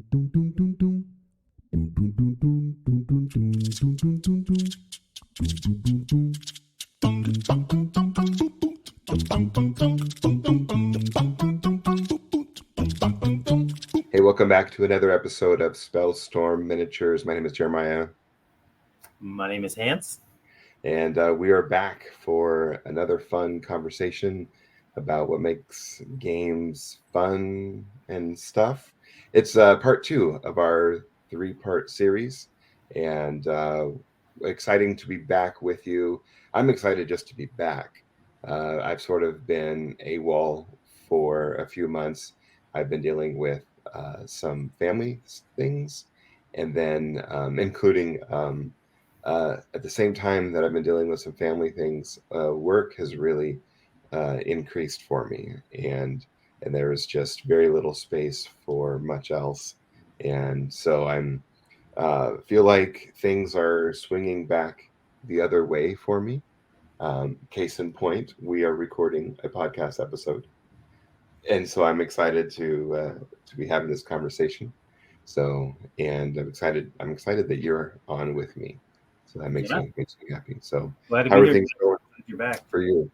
Hey, welcome back to another episode of Spellstorm Miniatures. My name is Jeremiah. My name is Hans. And we are back for another fun conversation about what makes games fun and stuff. It's part 2 of our 3-part series, and exciting to be back with you. I'm excited just to be back. I've sort of been AWOL for a few months. I've been dealing with some family things, and then including at the same time that I've been dealing with some family things, work has really increased for me, and there is just very little space for much else, and so I'm feel like things are swinging back the other way for me. Case in point, we are recording a podcast episode, and so I'm excited to be having this conversation. So, and I'm excited. I'm excited that you're on with me. So that makes me happy. So, Glad to how be are here. things going You're back. for you?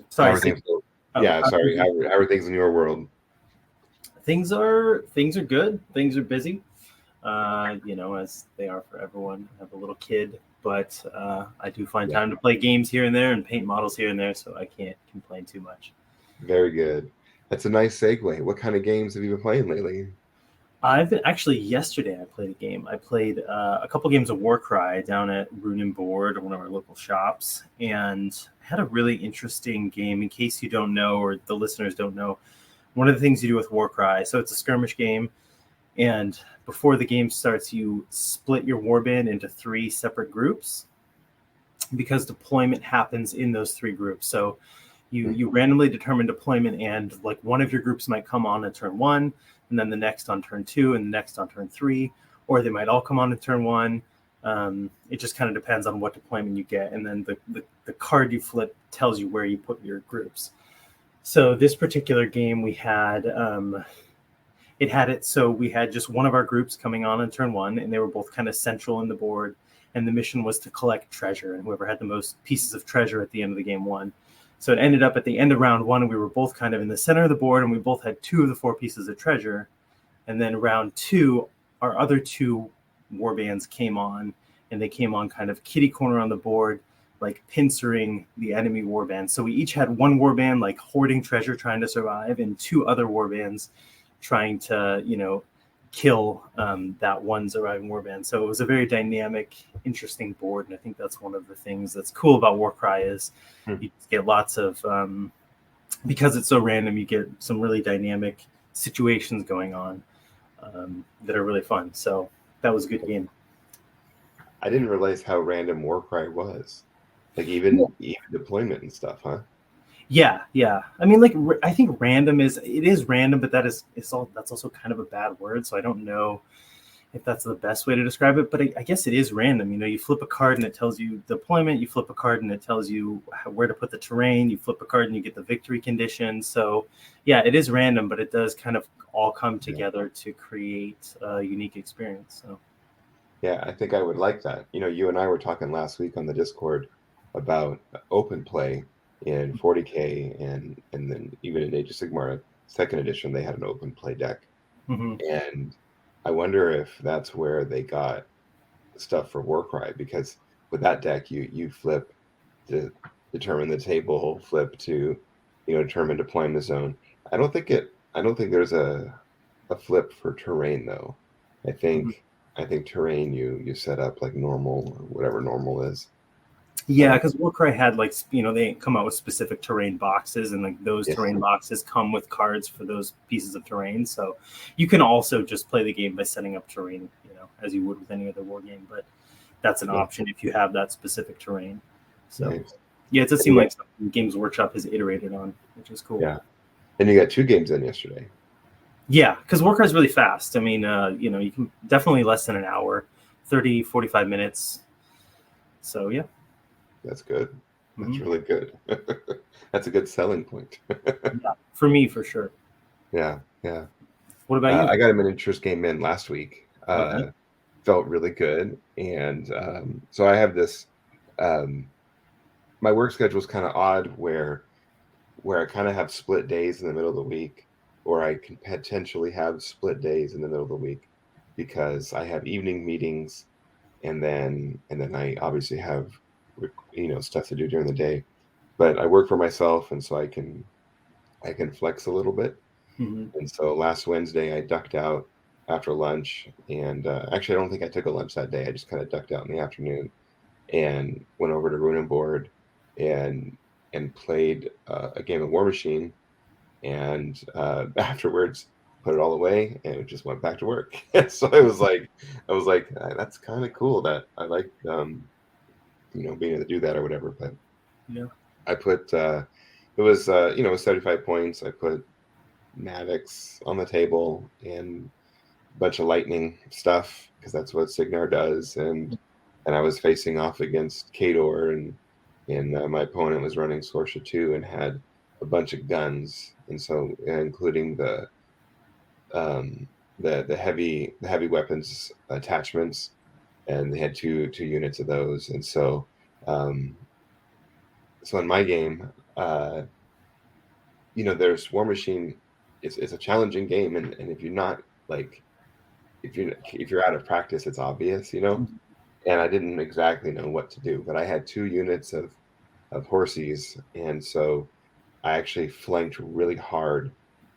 Sorry. How are things going? Yeah, sorry. How are things in your world? Things are good. Things are busy. As they are for everyone. I have a little kid, but I do find time to play games here and there and paint models here and there, so I can't complain too much. Very good. That's a nice segue. What kind of games have you been playing lately? Yesterday I played a game. I played a couple games of Warcry down at Rune and Board, one of our local shops, and had a really interesting game. In case you don't know, or the listeners don't know, one of the things you do with Warcry, so it's a skirmish game, and before the game starts, you split your warband into 3 separate groups because deployment happens in those 3 groups. So you randomly determine deployment, and like one of your groups might come on at turn 1, and then the next on turn 2, and the next on turn 3, or they might all come on at turn 1. It just kind of depends on what deployment you get, and then the card you flip tells you where you put your groups. So this particular game, we had so we had just one of our groups coming on turn 1, and they were both kind of central in the board, and the mission was to collect treasure, and whoever had the most pieces of treasure at the end of the game won. So it ended up at the end of round 1, we were both kind of in the center of the board, and we both had 2 of the 4 pieces of treasure. And then round 2, our other 2 warbands came on, and they came on kind of kitty corner on the board, like pincering the enemy warband. So we each had one warband like hoarding treasure, trying to survive, and 2 other warbands trying to, kill that one surviving warband. So it was a very dynamic, interesting board, and I think that's one of the things that's cool about Warcry is you get lots of because it's so random, you get some really dynamic situations going on that are really fun. So that was a good game. I didn't realize how random Warcry was, like even deployment and stuff, huh? Yeah. I mean, like, I think random is random, but that's also kind of a bad word. So I don't know if that's the best way to describe it, but I guess it is random. You flip a card and it tells you deployment. You flip a card and it tells you where to put the terrain. You flip a card and you get the victory condition. So yeah, it is random, but it does kind of all come together to create a unique experience. So yeah, I think I would like that. You and I were talking last week on the Discord about open play in 40K, and then even in Age of Sigmar 2nd edition, they had an open play deck. And I wonder if that's where they got stuff for Warcry, because with that deck, you flip to determine the table, flip to determine deployment zone. I don't think there's a flip for terrain though. I think terrain you set up like normal, or whatever normal is. Yeah, because Warcry had they come out with specific terrain boxes, and like those terrain boxes come with cards for those pieces of terrain. So you can also just play the game by setting up terrain, as you would with any other war game. But that's an option if you have that specific terrain. So yeah, it does seem like something Games Workshop has iterated on, which is cool. Yeah, and you got 2 games in yesterday. Yeah, because Warcry is really fast. I mean, you can definitely less than an hour, 30, 45 minutes. So yeah. That's good. That's really good. That's a good selling point. Yeah, for me, for sure. Yeah, yeah. What about you? I got a miniatures game in last week. Okay. Felt really good, and so I have this. Um, my work schedule is kind of odd, where I kind of have split days in the middle of the week, or I can potentially have split days in the middle of the week because I have evening meetings, and then I obviously have stuff to do during the day. But I work for myself, and so I can flex a little bit. Hmm. And so last Wednesday, I ducked out after lunch, and actually, I don't think I took a lunch that day. I just kind of ducked out in the afternoon and went over to Room and Board and played a game of War Machine, and afterwards put it all away and just went back to work. So I was like, that's kind of cool that I like being able to do that or whatever. But Yeah. I put it was 75 points. I put Maddox on the table and a bunch of lightning stuff because that's what Signar does, and I was facing off against Kador, and my opponent was running Sorsha 2 and had a bunch of guns, and so including um, the heavy weapons attachments, and they had two units of those, and um, so in my game, there's War Machine. It's a challenging game, and if you're not like if you're out of practice, it's obvious, and I didn't exactly know what to do, but I had two units of horses, and so I actually flanked really hard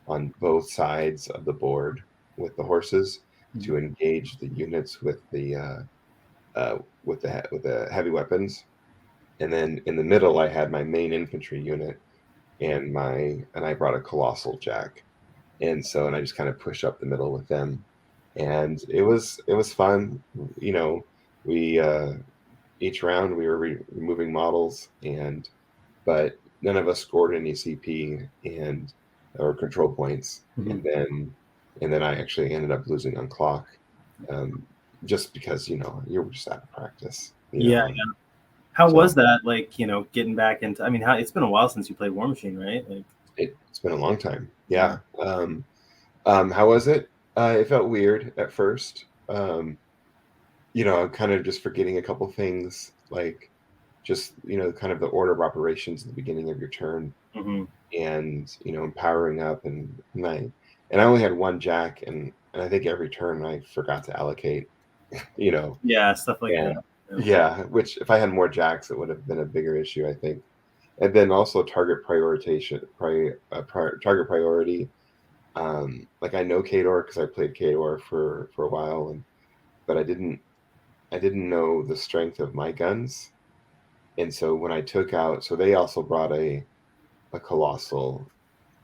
on both sides of the board with the horses to engage the units with the heavy weapons, and then in the middle I had my main infantry unit and I brought a colossal jack, and I just kind of push up the middle with them, and it was fun. We each round we were removing models, but none of us scored any CP and or control points, Hmm. and then I actually ended up losing on clock, um, just because you're just out of practice, Yeah. and How was so that? Like, getting back into. I mean, it's been a while since you played War Machine, right? Like, it's been a long time. yeah. Yeah. How was it? It felt weird at first. I'm kind of just forgetting a couple things, like just kind of the order of operations at the beginning of your turn, Hmm. and powering up, and I only had one jack, and I think every turn I forgot to allocate, you know, Yeah, stuff like and that. Yeah. yeah, which if I had more jacks, it would have been a bigger issue, I think. And then also target prioritization, target priority. Like I know Kador because I played Kador for a while, but I didn't know the strength of my guns, and so when I took out, so they also brought a colossal,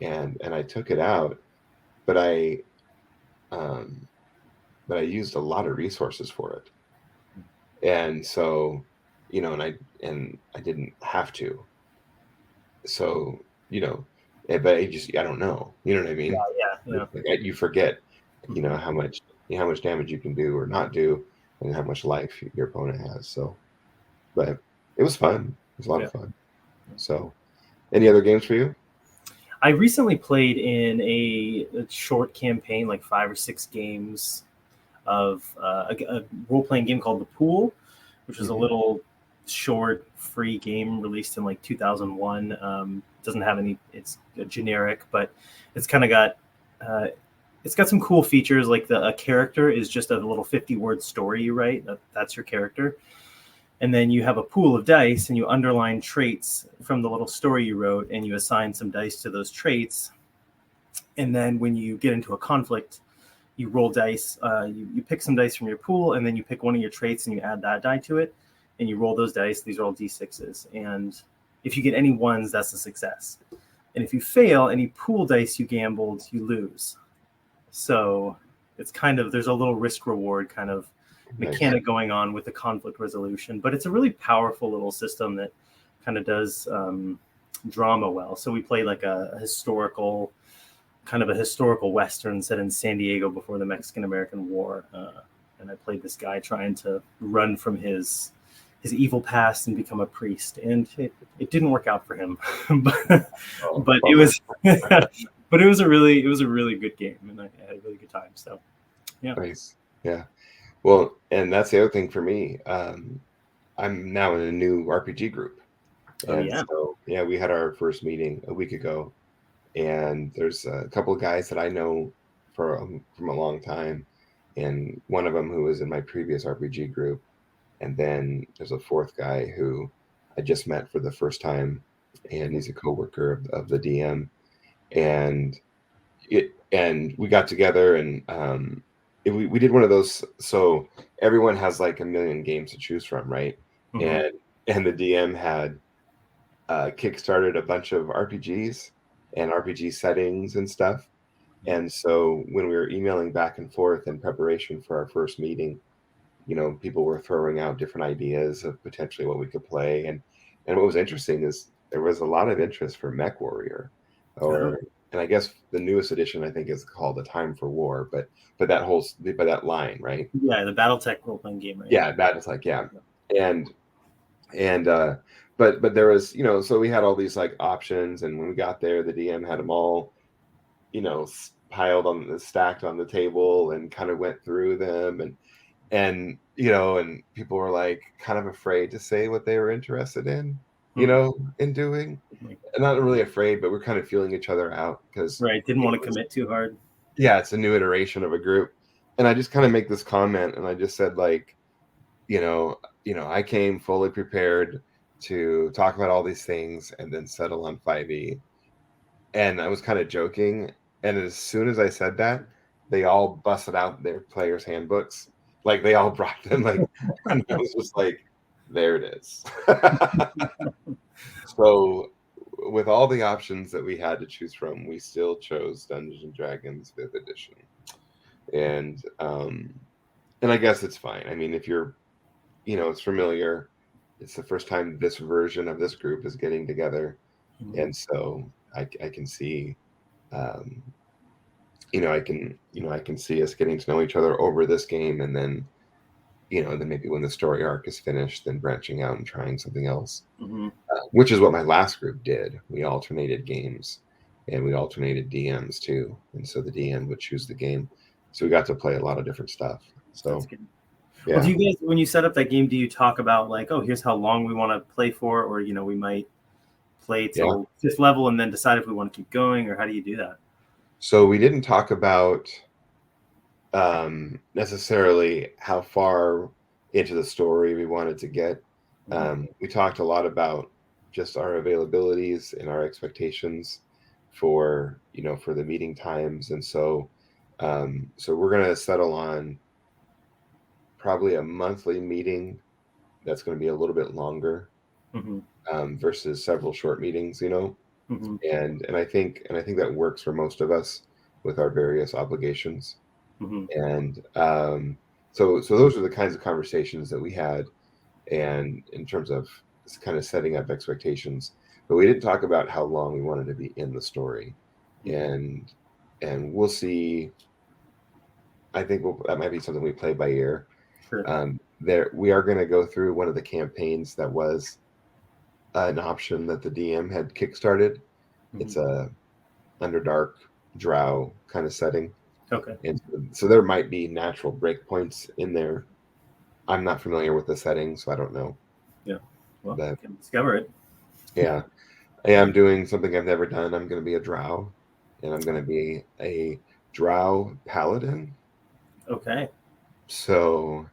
and I took it out, but um I used a lot of resources for it, and so and I didn't have to, so but I don't know, you know what I mean? Yeah. Yeah. Like, you forget, how much damage you can do or not do, and how much life your opponent has. So, but it was fun. It was a lot Yeah. of fun. So, any other games for you? I recently played in a short campaign, like 5 or 6 games of a role playing game called The Pool, which is a Hmm. little short free game released in like 2001. Doesn't have any, it's generic, but it's kind of got. Uh, it's got some cool features, like a character is just a little 50-word story you write. That's your character, and then you have a pool of dice and you underline traits from the little story you wrote and you assign some dice to those traits, and then when you get into a conflict you roll dice. You pick some dice from your pool and then you pick one of your traits and you add that die to it and you roll those dice. These are all d6s, and if you get any ones, that's a success, and if you fail any pool dice you gambled, you lose. So it's kind of, there's a little risk reward kind of Nice. mechanic going on with the conflict resolution, but it's a really powerful little system that kind of does drama well. So we played like a historical, kind of a historical Western set in San Diego before the Mexican-American War. And I played this guy trying to run from his evil past and become a priest. And it didn't work out for him. but Oh, but it bummer. was But it was a really good game, and I had a really good time. So yeah. Nice. Yeah. Well, and that's the other thing for me. I'm now in a new RPG group. Oh And yeah. so, yeah, we had our first meeting a week ago, and there's a couple of guys that I know from a long time, and one of them who was in my previous RPG group, and then there's a fourth guy who I just met for the first time, and he's a coworker of the DM, and we got together and we did one of those. So everyone has like a million games to choose from, right? Mm-hmm. And the DM had kickstarted a bunch of RPGs and RPG settings and stuff. And so when we were emailing back and forth in preparation for our first meeting, people were throwing out different ideas of potentially what we could play. And what was interesting is there was a lot of interest for Mech Warrior, Oh, and I guess the newest edition I think is called The Time for War, but that line, right? yeah, the BattleTech role playing game, right? Yeah, that is like, yeah. And but there was, so we had all these like options, and when we got there, the DM had them all, stacked on the table, and kind of went through them, and people were like kind of afraid to say what they were interested Hmm. in doing. And not really afraid, but we're kind of feeling each other out because Right. Didn't want to commit too hard. yeah, it's a new iteration of a group. And I just kind of make this comment, and I just said, like, I came fully prepared to talk about all these things and then settle on 5e. And I was kind of joking. And as soon as I said that, they all busted out their players' handbooks. Like they all brought them, like, and I was just like, there it is. So with all the options that we had to choose from, we still chose Dungeons and Dragons 5th edition. And I guess it's fine. I mean, if you're, it's familiar, it's the first time this version of this group is getting together. Mhm. And so I can see, um, I can see us getting to know each other over this game, and then, then maybe when the story arc is finished, then branching out and trying something else, Mhm. which is what my last group did. We alternated games, and we alternated DMs too, and so the DM would choose the game, so we got to play a lot of different stuff. That's So good. Well, do yeah, you guys, when you set up that game, do you talk about like, oh, here's how long we want to play for, or we might play yeah. till fifth level and then decide if we want to keep going, or how do you do that? So we didn't talk about necessarily how far into the story we wanted to get. Mhm. We talked a lot about just our availabilities and our expectations for the meeting times, and so we're gonna settle on probably a monthly meeting that's going to be a little bit longer, Mhm. versus several short meetings, Mhm. and I think that works for most of us with our various obligations. Mhm. And so those are the kinds of conversations that we had, and in terms of kind of setting up expectations, but we didn't talk about how long we wanted to be in the story. Mhm. And we'll see. I think that might be something we play by ear. Sure. There we are going to go through one of the campaigns that was an option that the DM had kickstarted. It's Mhm. a Underdark Drow kind of setting, Okay. and so there might be natural breakpoints in there. I'm not familiar with the setting, so I don't know. Yeah. Well, But can discover it. yeah, I am doing something I've never done. I'm going to be a Drow, and I'm going to be a Drow Paladin. Okay. So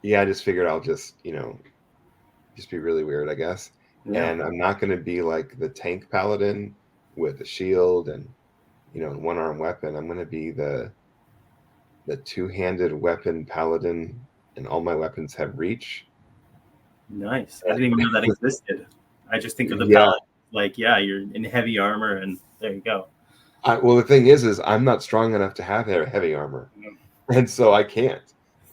yeah, I just figured I'll just be really weird, I guess. Yeah. And I'm not going to be like the tank paladin with a shield and one arm weapon. I'm going to be the two-handed weapon paladin, and all my weapons have reach. Nice. I didn't even know that existed. I just think of the Yeah. palette like, yeah, you're in heavy armor, and there you go. Well, the thing is I'm not strong enough to have heavy armor, and so I can't.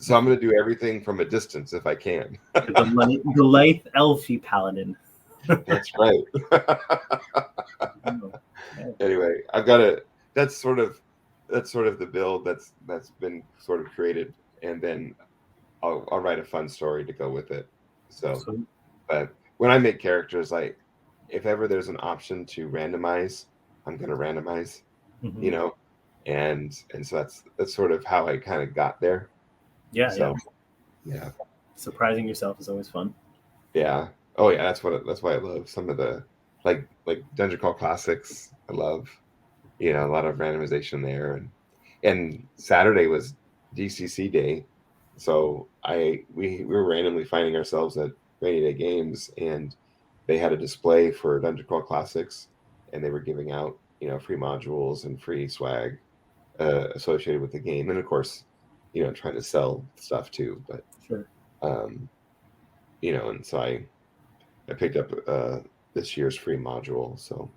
So I'm going to do everything from a distance if I can. You're the lithe elfie paladin. That's right. Oh, okay. Anyway, I've got a that's sort of the build that's been sort of created, and then I'll write a fun story to go with it. So, So, but when I make characters, like if ever there's an option to randomize, I'm gonna randomize. you know, and so that's sort of how I kind of got there. Yeah, So yeah. Surprising yourself is always fun. Yeah. Oh yeah, that's why I love some of the like Dungeon Crawl Classics. I love, a lot of randomization there, and Saturday was DCC day, so we were randomly finding ourselves at Rainy Day Games, and they had a display for Dungeon Crawl Classics, and they were giving out free modules and free swag associated with the game, and of course, trying to sell stuff too. But Sure. um, and so I picked up this year's free module. So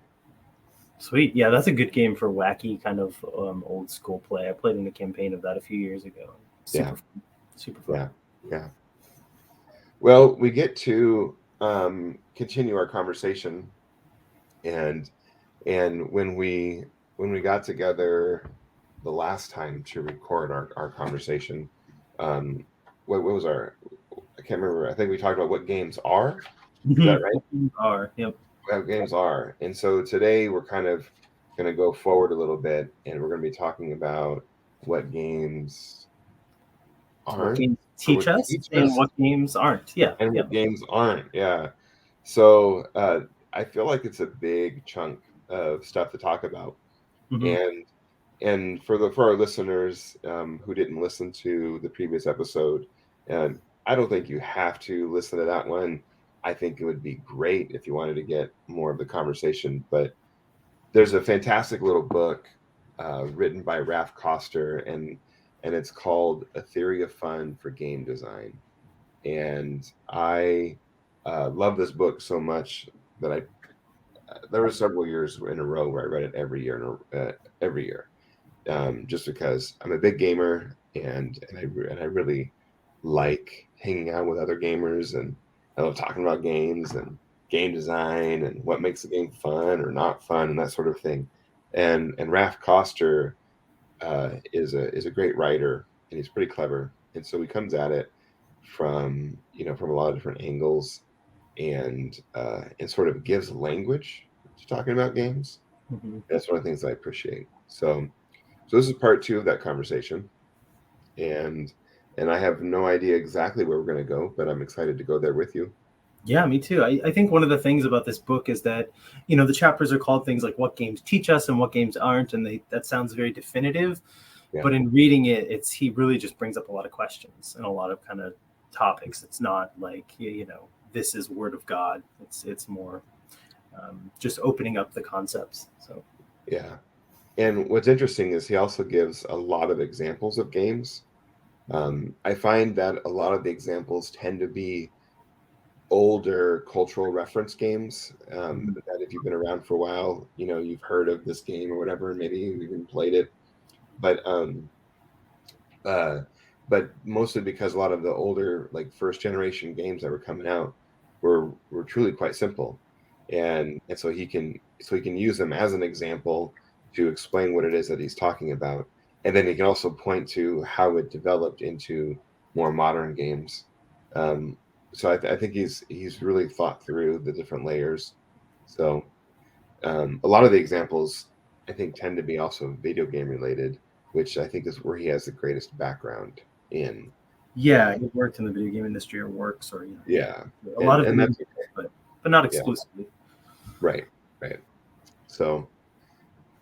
Sweet. Yeah, that's a good game for wacky kind of old school play. I played in a campaign of that a few years ago. yeah, Super fun. Super fun. yeah. Well, we get to continue our conversation, and when we got together the last time to record our conversation, um, what was our? I can't remember. I think we talked about what games are. Is that right? Yep. What games are, and so today we're kind of going to go forward a little bit, and we're going to be talking about what games What aren't games or teach what us teach and us what games aren't. Yeah. and Yeah. what games aren't. Yeah. So I feel like it's a big chunk of stuff to talk about, Mm-hmm. and for our listeners who didn't listen to the previous episode, I don't think you have to listen to that one. I think it would be great if you wanted to get more of the conversation, but there's a fantastic little book written by Ralph Koster, and it's called A Theory of Fun for Game Design. And I love this book so much that there were several years in a row where I read it every year, just because I'm a big gamer, and I really like hanging out with other gamers, and I love talking about games and game design and what makes the game fun or not fun and that sort of thing. And Ralph Koster is a great writer, and he's pretty clever, and so he comes at it from a lot of different angles, and sort of gives language to talking about games. Mm-hmm. That's one of the things I appreciate. So this is part two of that conversation, and I have no idea exactly where we're going to go, but I'm excited to go there with you. Yeah, me too. I think one of the things about this book is that, the chapters are called things like what games teach us and what games aren't. And that sounds very definitive. Yeah. But in reading it, he really just brings up a lot of questions and a lot of kind of topics. It's not like, this is word of God. It's more just opening up the concepts. So Yeah. And what's interesting is he also gives a lot of examples of games. I find that a lot of the examples tend to be older cultural reference games, that if you've been around for a while, you've heard of this game or whatever, and maybe you even played it. But uh, but mostly because a lot of the older, like, first generation games that were coming out were truly quite simple, and so he can use them as an example to explain what it is that he's talking about, and then he can also point to how it developed into more modern games. Um, so I think he's really thought through the different layers. So a lot of the examples I think tend to be also video game related, which I think is where he has the greatest background in. yeah, he worked in the video game industry or works or Yeah, a lot of and video that's games, but not yeah, exclusively. right, right. So,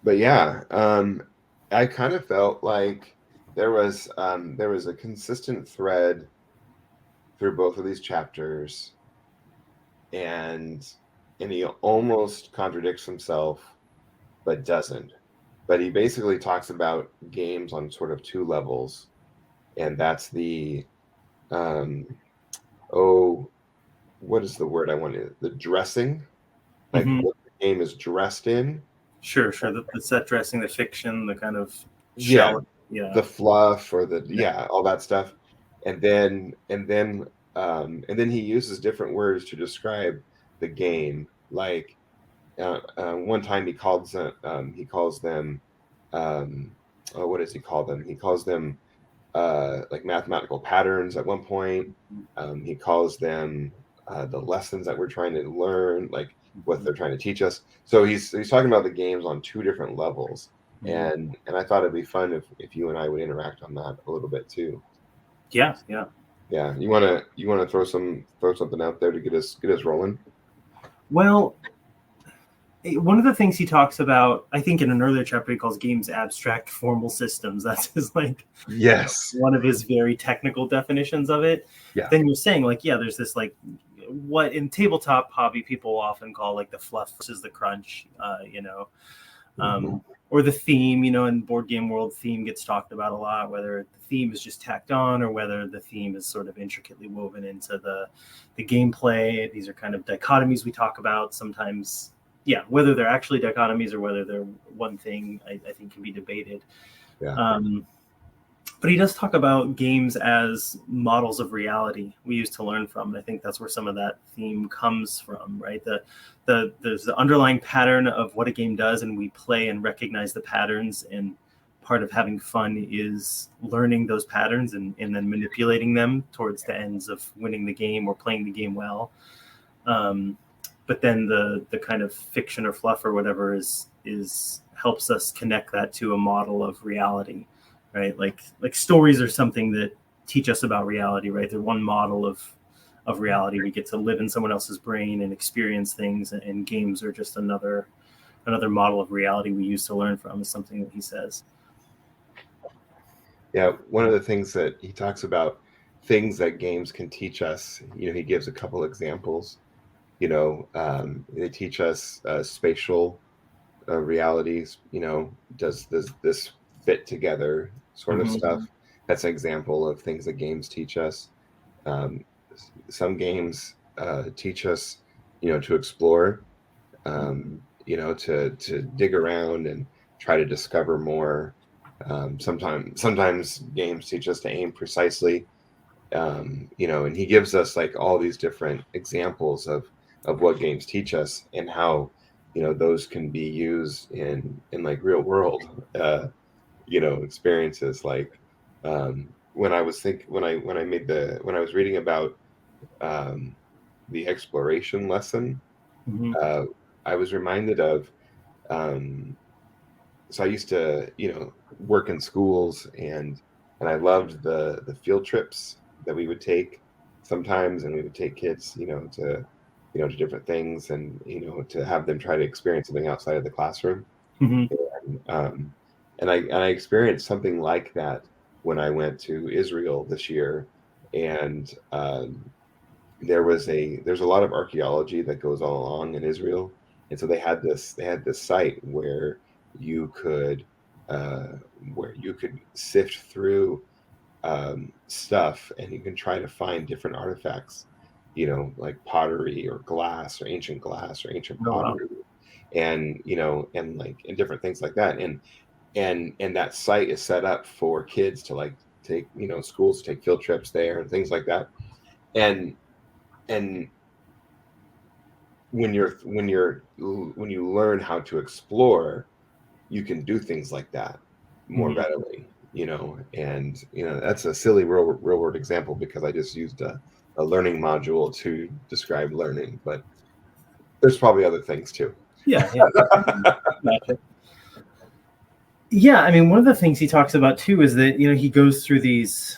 but yeah, I kind of felt like there was a consistent thread through both of these chapters, and he almost contradicts himself, but doesn't. But he basically talks about games on sort of two levels, and that's the um oh, what is the word I wanted? The dressing, like Mm-hmm. what the game is dressed in. Sure. The set dressing, the fiction, the kind of Yeah, shell. Yeah. the fluff or all that stuff, and then he uses different words to describe the game. Like one time he calls them oh, what does he call them? He calls them like mathematical patterns at one point. He calls them the lessons that we're trying to learn, like what they're trying to teach us. So he's talking about the games on two different levels, And I thought it'd be fun if you and I would interact on that a little bit too. Yeah. Yeah, you wanna throw something out there to get us rolling? Well, one of the things he talks about, I think in an earlier chapter, he calls games abstract formal systems. That's his Yes. one of his very technical definitions of it. Yeah. Then you're saying there's this what in tabletop hobby people often call the fluff versus the crunch, or the theme, in board game world, theme gets talked about a lot, whether the theme is just tacked on or whether the theme is sort of intricately woven into the gameplay. These are kind of dichotomies we talk about sometimes. Yeah, whether they're actually dichotomies or whether they're one thing, I think can be debated. Yeah. But he does talk about games as models of reality we used to learn from. And I think that's where some of that theme comes from, right? There's the underlying pattern of what a game does, and we play and recognize the patterns. And part of having fun is learning those patterns and then manipulating them towards the ends of winning the game or playing the game well. But then the kind of fiction or fluff or whatever is helps us connect that to a model of reality. Right, like stories are something that teach us about reality. Right, they're one model of reality. We get to live in someone else's brain and experience things, and games are just another model of reality we use to learn from. Is something that he says. Yeah, one of the things that he talks about, things that games can teach us. He gives a couple examples. They teach us spatial realities. Does this fit together, sort of stuff. That's an example of things that games teach us. Some games teach us, to explore, to dig around and try to discover more. Sometimes games teach us to aim precisely. And he gives us all these different examples of what games teach us and how those can be used in real world experiences. When I was reading about the exploration lesson, I was reminded of so I used to work in schools, and I loved the field trips that we would take sometimes, and we would take kids to different things, and to have them try to experience something outside of the classroom. And I experienced something like that when I went to Israel this year, and there's a lot of archaeology that goes all along in Israel, and so they had this site you could where you could sift through stuff, and you can try to find different artifacts, like pottery or glass or ancient pottery, and and different things like that. And that site is set up for kids to take, schools to take field trips there and things like that. And when you learn how to explore, you can do things like that more readily, and that's a silly real world example because I just used a learning module to describe learning, but there's probably other things too. Yeah. Gotcha. Yeah, I mean, one of the things he talks about too is that he goes through these.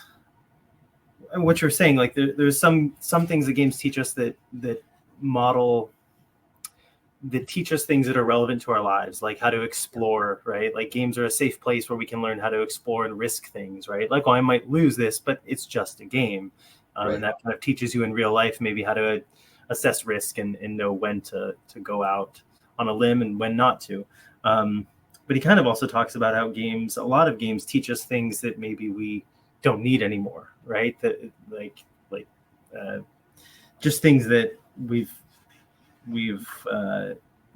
What you're saying, there's some things that games teach us that model, that teach us things that are relevant to our lives, like how to explore, right? Like games are a safe place where we can learn how to explore and risk things, right? Like, I might lose this, but it's just a game, right. And that kind of teaches you in real life maybe how to assess risk and know when to go out on a limb and when not to. But he kind of also talks about how a lot of games teach us things that maybe we don't need anymore, right? That just things that we've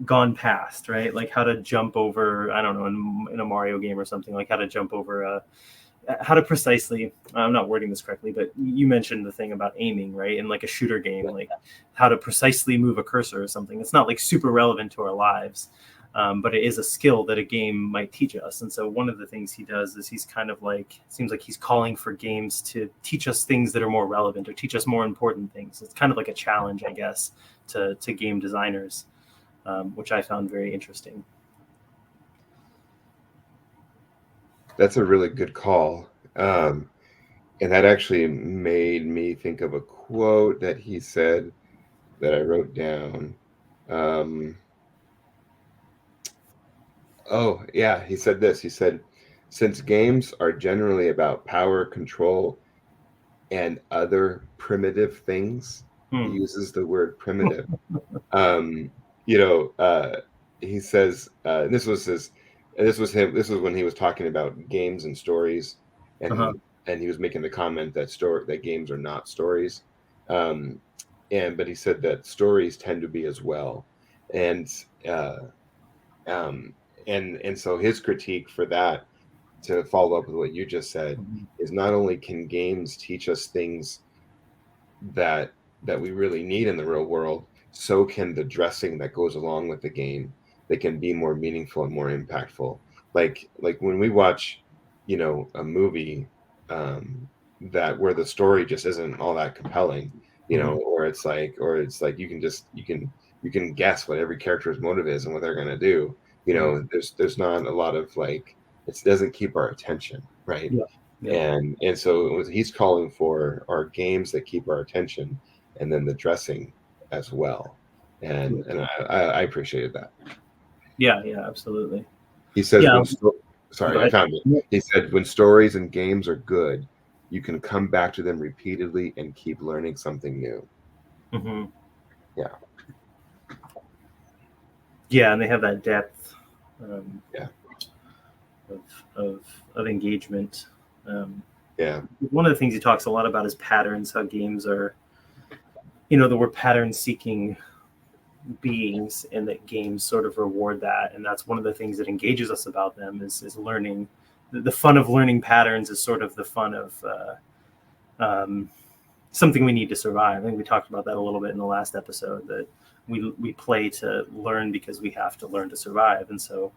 gone past, right? Like how to jump over, I don't know, in a Mario game or something, like how to jump over how to precisely, I'm not wording this correctly, but you mentioned the thing about aiming, right? In like a shooter game, like how to precisely move a cursor or something. It's not super relevant to our lives, but it is a skill that a game might teach us. And so one of the things he does is he's kind of seems like he's calling for games to teach us things that are more relevant or teach us more important things. It's kind of like a challenge, I guess, to game designers, which I found very interesting. That's a really good call. And that actually made me think of a quote that he said that I wrote down. Um, oh, yeah, he said this. He said, since games are generally about power, control, and other primitive things, he Hmm. uses the word primitive. Um, you know, he says, this was him, this was when he was talking about games and stories, Uh-huh. and he was making the comment that games are not stories. Um, but he said that stories tend to be as well. And, uh, um, and so his critique for that, to follow up with what you just said, Mhm. is not only can games teach us things that we really need in the real world, so can the dressing that goes along with the game. They can be more meaningful and more impactful. Like when we watch, a movie, that where the story just isn't all that compelling, Mhm. or it's like you can guess what every character's motive is and what they're gonna do. Mhm. There's not a lot of like, it doesn't keep our attention, right? Yeah. Yeah. And so what he's calling for are games that keep our attention, and then the dressing as well. Yeah. And I appreciated that. Yeah. Yeah. Absolutely. He says Yeah. Go sorry, I ahead. found it. He said when stories and games are good, you can come back to them repeatedly and keep learning something new. Hmm. Yeah, Yeah, and they have that depth um, yeah, of, of of engagement. Um, yeah, One of the things he talks a lot about is patterns. How games are, the word pattern-seeking beings, and that games sort of reward that. And that's one of the things that engages us about them is learning. The fun of learning patterns is sort of the fun of something we need to survive. I think we talked about that a little bit in the last episode, that we play to learn because we have to learn to survive. And so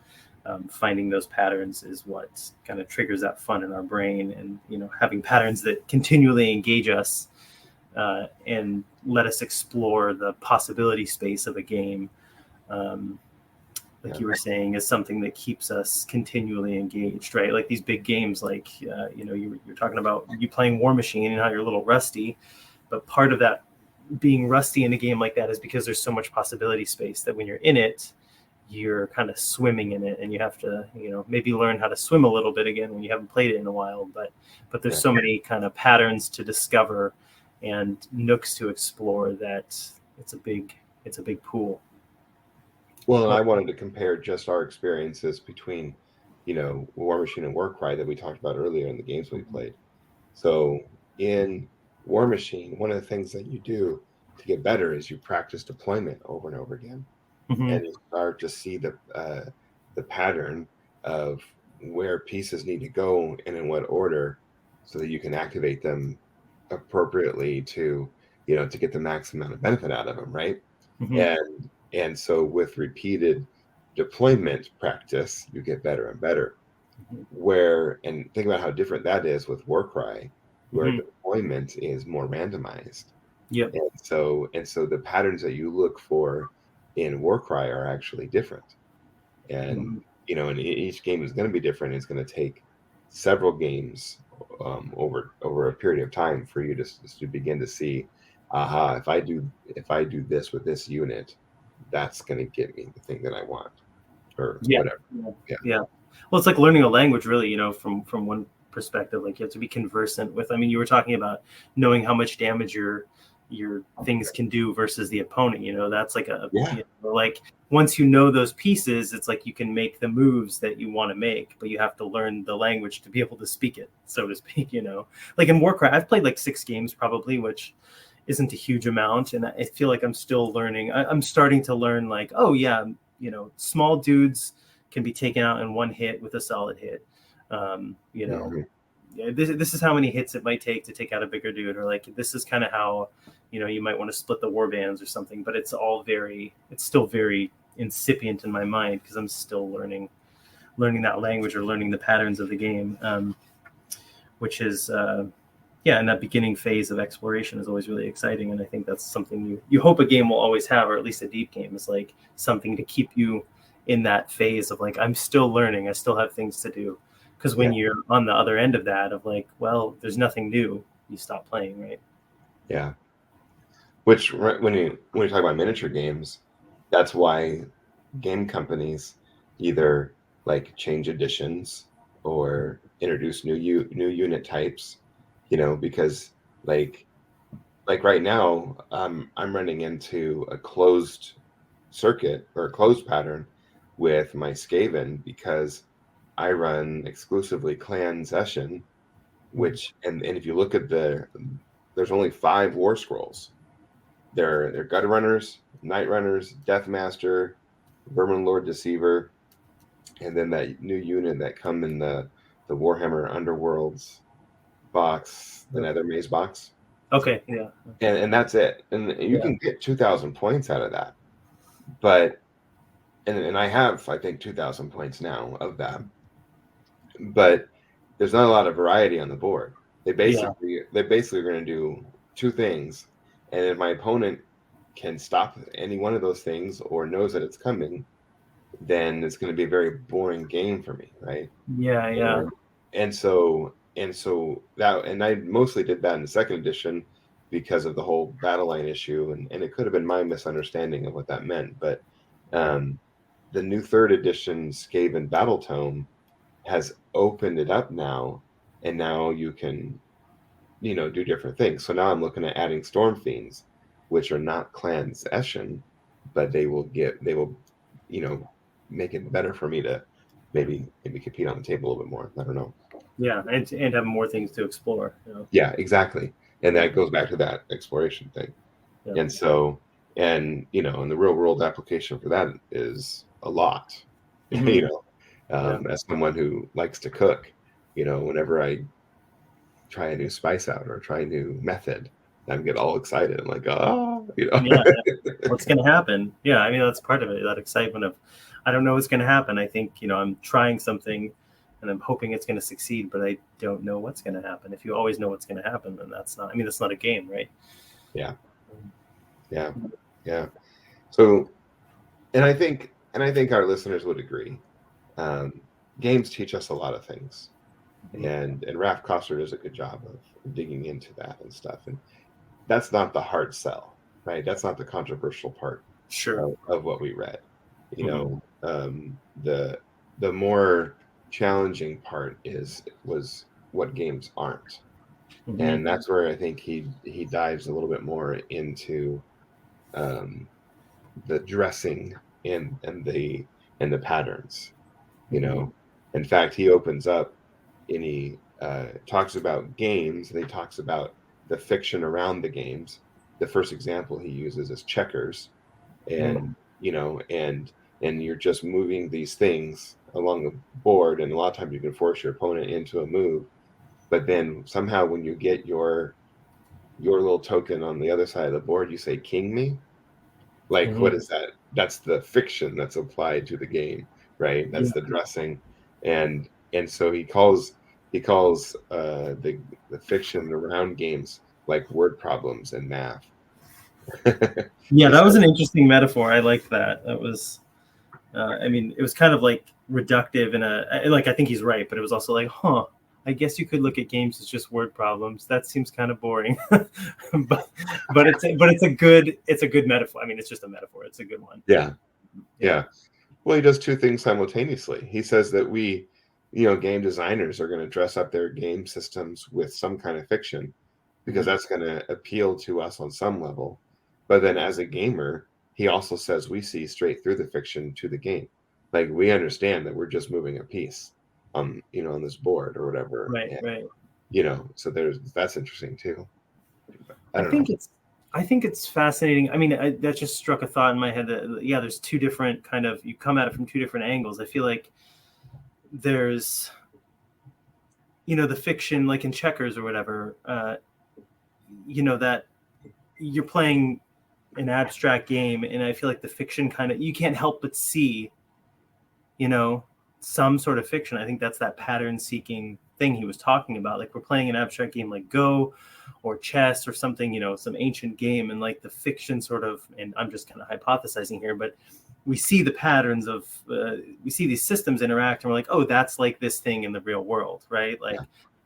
finding those patterns is what kind of triggers that fun in our brain. And having patterns that continually engage us and let us explore the possibility space of a game, um, like yeah, you were saying, is something that keeps us continually engaged, right? Like these big games, like you're talking about you playing War Machine and how you're a little rusty, but part of that being rusty in a game like that is because there's so much possibility space that when you're in it, you're kind of swimming in it, and you have to maybe learn how to swim a little bit again when you haven't played it in a while. But there's yeah. so many kind of patterns to discover and nooks to explore that it's a big pool. Well, and I wanted to compare just our experiences between, War Machine and Warcry that we talked about earlier in the games we played. So in War Machine, one of the things that you do to get better is you practice deployment over and over again, Mm-hmm. and you start to see the pattern of where pieces need to go and in what order, so that you can activate them appropriately to get the maximum amount of benefit out of them, right? Mm-hmm. And so with repeated deployment practice, you get better and better. Where and think about how different that is with Warcry, where Mm-hmm. deployment is more randomized. Yep. And so the patterns that you look for in Warcry are actually different. And Mm-hmm. and each game is going to be different. It's going to take several games, over a period of time for you to begin to see, aha, if I do this with this unit, that's going to get me the thing that I want, or Yeah. whatever. Yeah. Yeah, Yeah. Well, it's like learning a language, really. From one perspective, like you have to be conversant with. I mean, you were talking about knowing how much damage your things can do versus the opponent. That's like yeah, like once you know those pieces, it's like you can make the moves that you want to make, but you have to learn the language to be able to speak it, so to speak. Like in Warcraft, I've played like 6 games probably, which isn't a huge amount, and I feel like I'm still learning. I'm starting to learn, like, oh yeah, small dudes can be taken out in one hit with a solid hit. mhm, Yeah, this is how many hits it might take to take out a bigger dude, or like this is kind of how you might want to split the war bands or something. But it's still very incipient in my mind because I'm still learning that language or learning the patterns of the game, which is yeah, and that beginning phase of exploration is always really exciting. And I think that's something you hope a game will always have, or at least a deep game is like something to keep you in that phase of like, I'm still learning, I still have things to do. Because when you're on the other end of that, of like, well, there's nothing new, you stop playing, right? Yeah. Which when you talk about miniature games, that's why game companies either like change editions or introduce new unit types, because like right now, I'm running into a closed circuit or a closed pattern with my Skaven because I run exclusively clan session, which and if you look at there's only 5 war scrolls. They're gut runners, night runners, deathmaster, vermin lord deceiver, and then that new unit that come in the Warhammer Underworlds box, the Nether Maze box. Okay, yeah. And that's it. And you can get 2,000 points out of that. But and I have, I think, 2,000 points now of that. But there's not a lot of variety on the board. They basically are going to do 2 things, and if my opponent can stop any one of those things or knows that it's coming, then it's going to be a very boring game for me, right? Yeah. And so that, and I mostly did that in the second edition because of the whole battle line issue, and it could have been my misunderstanding of what that meant. But the new third edition Skaven Battle Tome has opened it up now, and now you can, do different things. So now I'm looking at adding Storm Fiends, which are not clan session, but they will, make it better for me to maybe compete on the table a little bit more. I don't know. Yeah, and have more things to explore. Yeah, exactly. And that goes back to that exploration thing. Yeah. And so, and the real world application for that is a lot. As someone who likes to cook, whenever I try a new spice out or try a new method, I get all excited. I'm like, yeah, what's going to happen? Yeah, I mean, that's part of it, that excitement of, I don't know what's going to happen. I think, I'm trying something and I'm hoping it's going to succeed, but I don't know what's going to happen. If you always know what's going to happen, then that's not a game, right? Yeah. So, and I think our listeners would agree. Games teach us a lot of things, and Raph Koster does a good job of digging into that and stuff. And that's not the hard sell, right? That's not the controversial part of what we read. The more challenging part was what games aren't. And that's where I think he dives a little bit more into the dressing and the patterns. In fact, he opens up and he talks about games, and he talks about the fiction around the games. The first example he uses is checkers, and and you're just moving these things along the board, and a lot of times you can force your opponent into a move, but then somehow when you get your little token on the other side of the board, you say "King me." Like, what is that? That's the fiction that's applied to the game, right? That's the dressing, and so he calls the fiction around games like word problems and math. Yeah, that was an interesting metaphor. I liked that. That was, I mean, it was kind of like reductive in I think he's right, but it was also like, I guess you could look at games as just word problems. That seems kind of boring, but it's a good metaphor. I mean, it's just a metaphor. It's a good one. Yeah. Well, he does 2 things simultaneously. He says that we, game designers are going to dress up their game systems with some kind of fiction because that's going to appeal to us on some level. But then as a gamer, he also says we see straight through the fiction to the game. Like, we understand that we're just moving a piece on this board or whatever. Right. So that's interesting too. I think it's fascinating. I mean, that just struck a thought in my head that, there's 2 different kind of, you come at it from 2 different angles. I feel like there's, the fiction, like in checkers or whatever, that you're playing an abstract game, and I feel like the fiction kind of, you can't help but see, some sort of fiction. I think that's that pattern seeking thing he was talking about. Like, we're playing an abstract game like Go or chess or something, some ancient game, and like the fiction sort of, and I'm just kind of hypothesizing here, but we see the patterns of we see these systems interact, and we're like, oh, that's like this thing in the real world, right? Like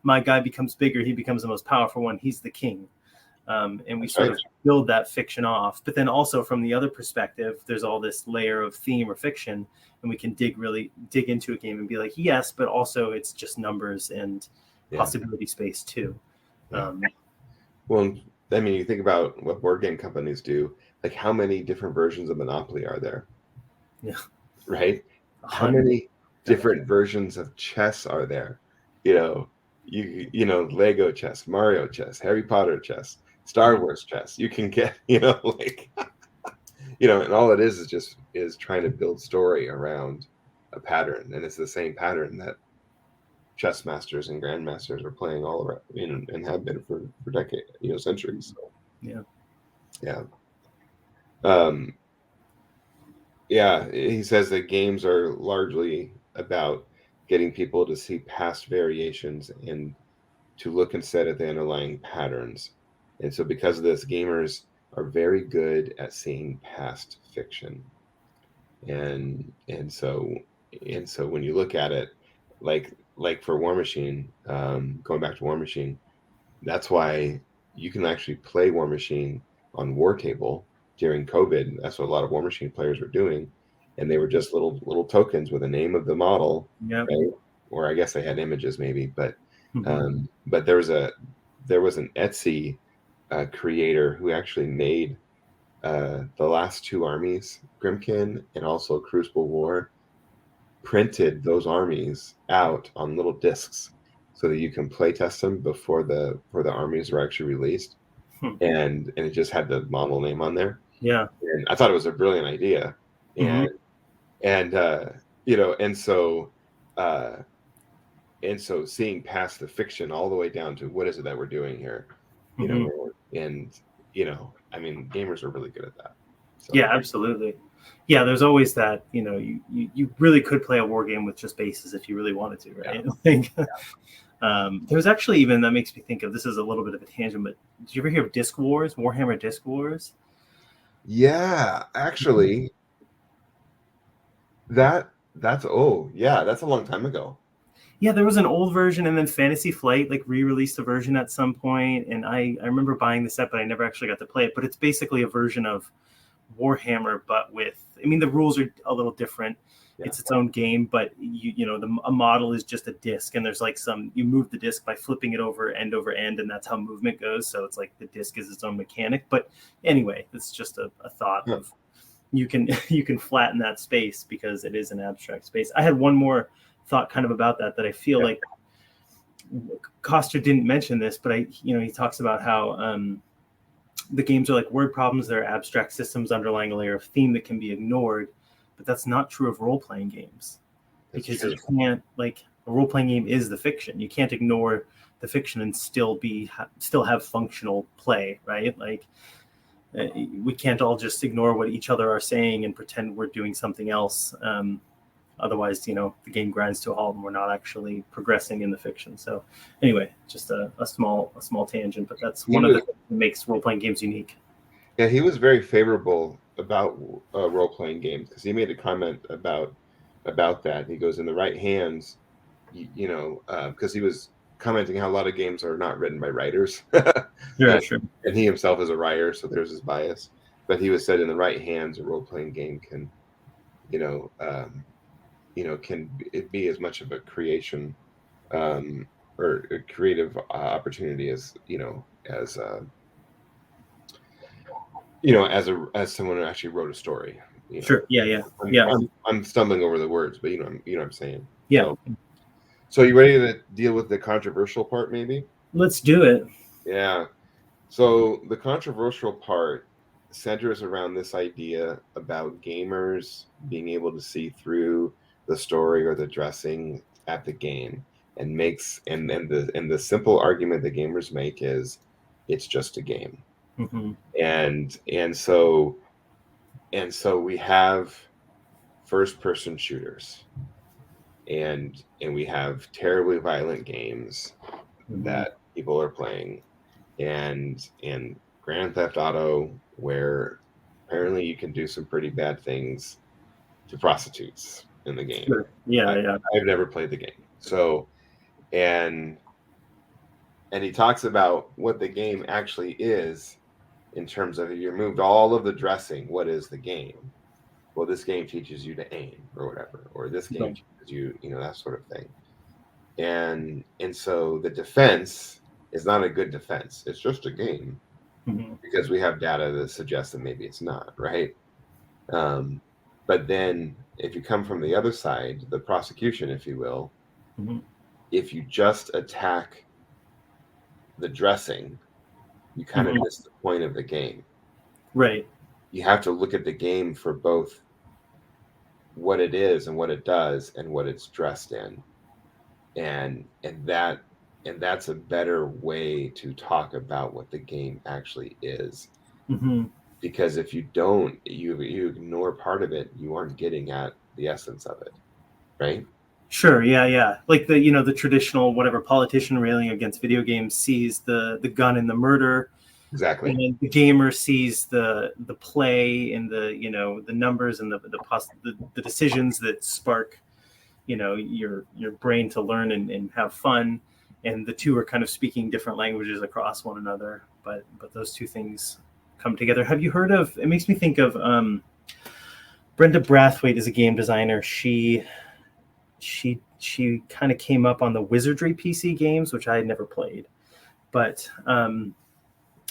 my guy becomes bigger, he becomes the most powerful one, he's the king. And we sort of build that fiction off. But then also from the other perspective, there's all this layer of theme or fiction, and we can dig into a game and be like, yes, but also it's just numbers and possibility space too. Well, I mean, you think about what board game companies do, like how many different versions of Monopoly are there? Yeah. Right? How many different versions of chess are there? You know, Lego chess, Mario chess, Harry Potter chess, Star Wars chess. You can get, like, and all it is trying to build story around a pattern, and it's the same pattern that chess masters and grandmasters are playing all around, and have been for decades, centuries. So. He says that games are largely about getting people to see past variations and to look instead at the underlying patterns. And so because of this, gamers are very good at seeing past fiction. And so when you look at it, like for War Machine, going back to War Machine, that's why you can actually play War Machine on War Table during COVID. That's what a lot of War Machine players were doing, and they were just little tokens with the name of the model, right? Or I guess they had images maybe, but there was an Etsy creator who actually made the last two armies, Grimkin and also Crucible War, printed those armies out on little discs so that you can play test them before the armies were actually released. And it just had the model name on there. Yeah. And I thought it was a brilliant idea. And so seeing past the fiction all the way down to what is it that we're doing here, I mean, gamers are really good at that. So. Yeah, absolutely. Yeah, there's always that, you really could play a war game with just bases if you really wanted to, right? There's actually even, that makes me think of, this is a little bit of a tangent, but did you ever hear of Disc Wars, Warhammer Disc Wars? Yeah, actually, that's a long time ago. Yeah, there was an old version, and then Fantasy Flight re-released a version at some point, and I remember buying the set, but I never actually got to play it. But it's basically a version of Warhammer, but the rules are a little different. It's its own game, but a model is just a disc, and there's you move the disc by flipping it over end, and that's how movement goes. So it's like the disc is its own mechanic. But anyway, it's just a thought of you can flatten that space because it is an abstract space. I had one more thought kind of about that I feel like Coster didn't mention this, but he talks about how the games are like word problems. They're abstract systems underlying a layer of theme that can be ignored, but that's not true of role-playing games because you can't, a role-playing game is the fiction. You can't ignore the fiction and still have functional play, right? We can't all just ignore what each other are saying and pretend we're doing something else. Otherwise, the game grinds to a halt and we're not actually progressing in the fiction. So anyway, just a small tangent, but that's one of the things that makes role-playing games unique. Yeah, he was very favorable about role-playing games because he made a comment about that. He goes, in the right hands, because he was commenting how a lot of games are not written by writers. Sure. And he himself is a writer, so there's his bias. But he was said in the right hands, a role-playing game can, can it be as much of a creation or a creative opportunity as as someone who actually wrote a story. Sure. Yeah. I'm stumbling over the words, but what I'm saying. Yeah. So you ready to deal with the controversial part, maybe? Let's do it. Yeah. So the controversial part centers around this idea about gamers being able to see through the story or the dressing at the game, and the simple argument that gamers make is it's just a game. And so we have first person shooters and we have terribly violent games that people are playing and Grand Theft Auto, where apparently you can do some pretty bad things to prostitutes in the game. Sure. Yeah. I've never played the game. So, and he talks about what the game actually is in terms of, if you removed all of the dressing, what is the game? Well, this game teaches you to aim or whatever, or this game teaches you, that sort of thing. And so the defense is not a good defense. It's just a game, because we have data that suggests that maybe it's not, right? But then if you come from the other side, the prosecution, if you will, if you just attack the dressing, you kind of miss the point of the game. Right. You have to look at the game for both what it is and what it does and what it's dressed in. And that's a better way to talk about what the game actually is. Because if you don't, you ignore part of it, you aren't getting at the essence of it, right? Sure. Yeah. Like the traditional whatever politician railing against video games sees the gun and the murder. Exactly. And the gamer sees the play and the numbers and the decisions that spark your brain to learn and have fun. And the two are kind of speaking different languages across one another, but those two things come together. Have you heard of? It makes me think of Brenda Brathwaite is a game designer. She kind of came up on the Wizardry PC games, which I had never played, but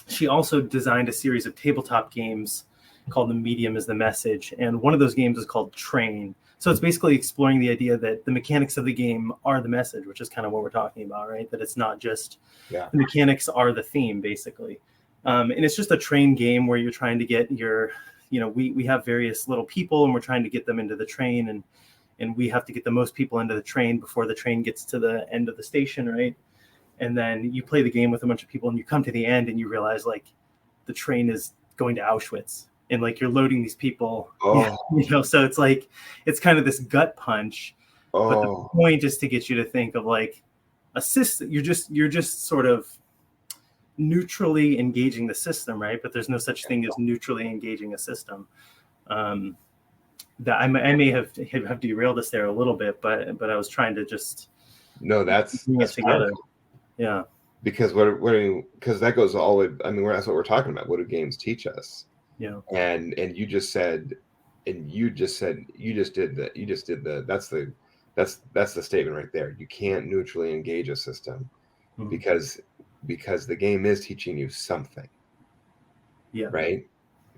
she also designed a series of tabletop games called The Medium is the Message, and one of those games is called Train. So it's basically exploring the idea that the mechanics of the game are the message, which is kind of what we're talking about, right? That it's not just the mechanics are the theme, basically. And it's just a train game where you're trying to get we have various little people and we're trying to get them into the train, and we have to get the most people into the train before the train gets to the end of the station, right? And then you play the game with a bunch of people and you come to the end and you realize like the train is going to Auschwitz and like you're loading these people, so it's like, it's kind of this gut punch. But the point is to get you to think of like a system. You're just sort of neutrally engaging the system, right? But there's no such thing as neutrally engaging a system. That I may have derailed us there a little bit, but I was trying to just that's together. Powerful. Yeah, because because that goes all the way. I mean, that's what we're talking about. What do games teach us? Yeah, and you just did that. That's the statement right there. You can't neutrally engage a system because the game is teaching you something. Yeah, right.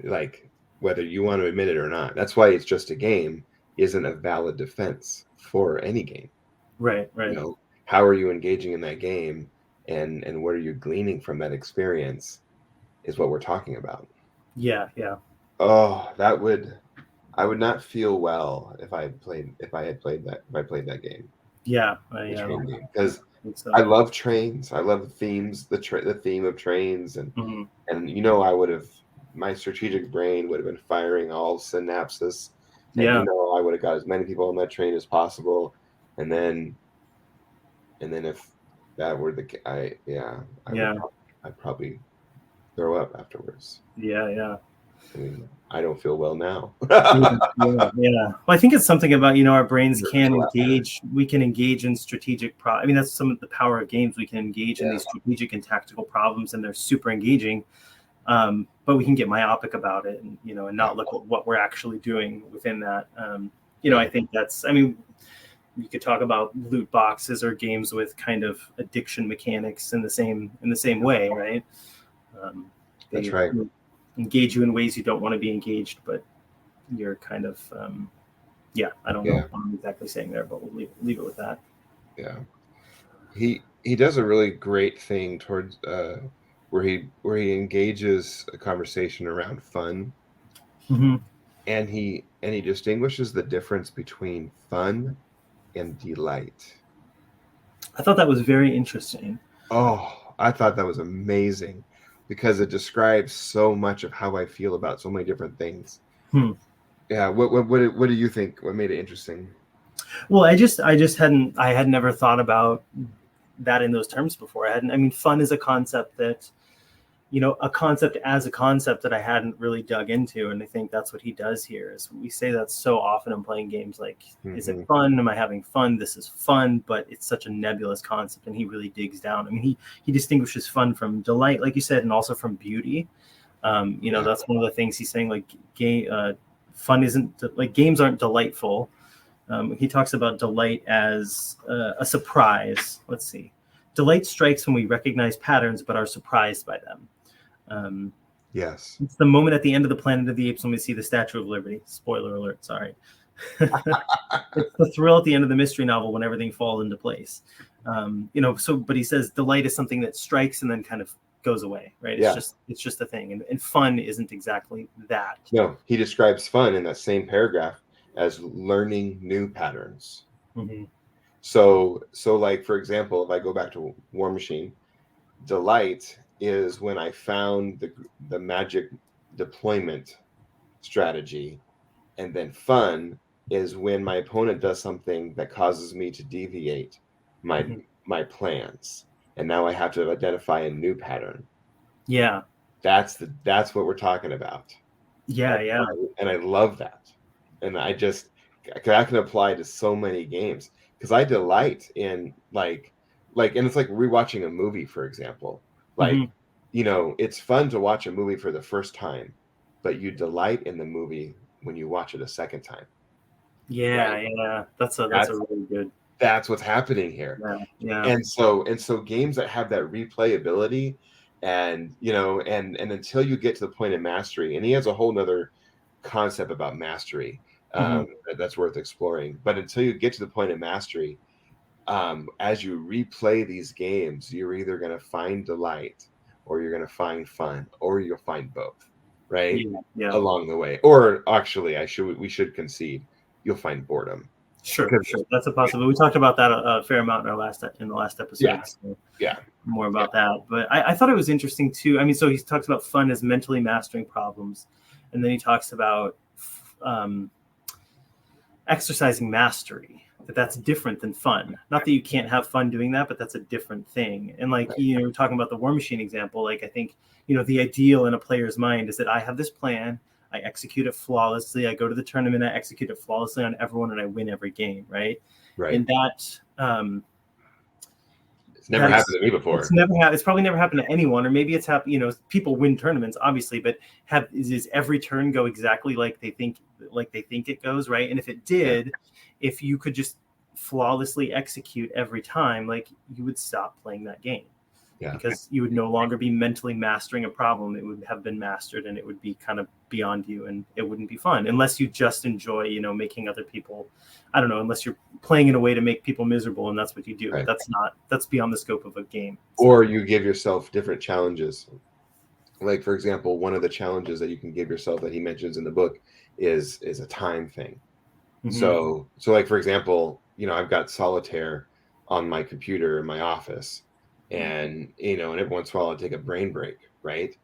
Like, whether you want to admit it or not. That's why it's just a game isn't a valid defense for any game. Right. How are you engaging in that game, and what are you gleaning from that experience is what we're talking about. Yeah. Oh, I would not feel well if I had played that game. Yeah, because I love trains. I love the themes, the theme of trains, and I would have, my strategic brain would have been firing all synapses, and I would have got as many people on that train as possible, and then if that were I'd probably throw up afterwards. Yeah. I mean, I don't feel well now. Yeah. Well, I think it's something about, our brains can engage. We can engage in strategic that's some of the power of games. We can engage in these strategic and tactical problems, and they're super engaging. But we can get myopic about it, and and not look at what we're actually doing within that. I think that's. You could talk about loot boxes or games with kind of addiction mechanics in the same way, right? That's right. Engage you in ways you don't want to be engaged, but you're kind of I don't know what I'm exactly saying there, but we'll leave it with that. Yeah, he does a really great thing towards where he engages a conversation around fun, and he distinguishes the difference between fun and delight. I thought that was very interesting. Oh, I thought that was amazing, because it describes so much of how I feel about so many different things. Yeah. What do you think? What made it interesting? Well, I had never thought about that in those terms before. Fun is a concept that a concept as a concept that I hadn't really dug into. And I think that's what he does here. Is we say that so often in playing games, like, is it fun? Am I having fun? This is fun, but it's such a nebulous concept, and he really digs down. I mean, he distinguishes fun from delight, like you said, and also from beauty. That's one of the things he's saying, like, fun isn't, like, games aren't delightful. He talks about delight as a surprise. Let's see. Delight strikes when we recognize patterns but are surprised by them. Yes. It's the moment at the end of the Planet of the Apes when we see the Statue of Liberty. Spoiler alert, sorry. It's the thrill at the end of the mystery novel when everything falls into place. But he says delight is something that strikes and then kind of goes away, right? It's just a thing. And fun isn't exactly that. No, he describes fun in that same paragraph as learning new patterns. Mm-hmm. So like, for example, if I go back to War Machine, delight is when I found the magic deployment strategy, and then fun is when my opponent does something that causes me to deviate my plans, and now I have to identify a new pattern. Yeah, that's what we're talking about. Yeah. And I love that, and I can apply to so many games because I delight in like, and it's like rewatching a movie, for example. Like, it's fun to watch a movie for the first time, but you delight in the movie when you watch it a second time. Yeah, right? Yeah. That's a really good. That's what's happening here. Yeah. And so games that have that replayability, and and until you get to the point of mastery, and he has a whole nother concept about mastery that's worth exploring. But until you get to the point of mastery, as you replay these games, you're either going to find delight, or you're going to find fun, or you'll find both, right? Yeah. Along the way. Or actually, we should concede, you'll find boredom. Sure. That's a possibility. We talked about that a fair amount in the last episode. Yeah. More about that. But I thought it was interesting too. I mean, so he talks about fun as mentally mastering problems, and then he talks about exercising mastery. That's different than fun. Not that you can't have fun doing that, but that's a different thing. And like, we're talking about the War Machine example. Like, I think, the ideal in a player's mind is that I have this plan, I execute it flawlessly, I go to the tournament, I execute it flawlessly on everyone, and I win every game, right? And that it's never happened to me before. It's probably never happened to anyone, or maybe it's happened. People win tournaments, obviously, but is every turn go exactly like they think it goes, right? And if it did, if you could just flawlessly execute every time, like, you would stop playing that game. Because you would no longer be mentally mastering a problem. It would have been mastered, and it would be kind of beyond you, and it wouldn't be fun unless you just enjoy, making other people, I don't know, unless you're playing in a way to make people miserable, and that's what you do. Right. That's beyond the scope of a game. Or you give yourself different challenges. Like, for example, one of the challenges that you can give yourself that he mentions in the book is a time thing. So like, for example, I've got solitaire on my computer in my office. And, and every once in a while I'll take a brain break, right?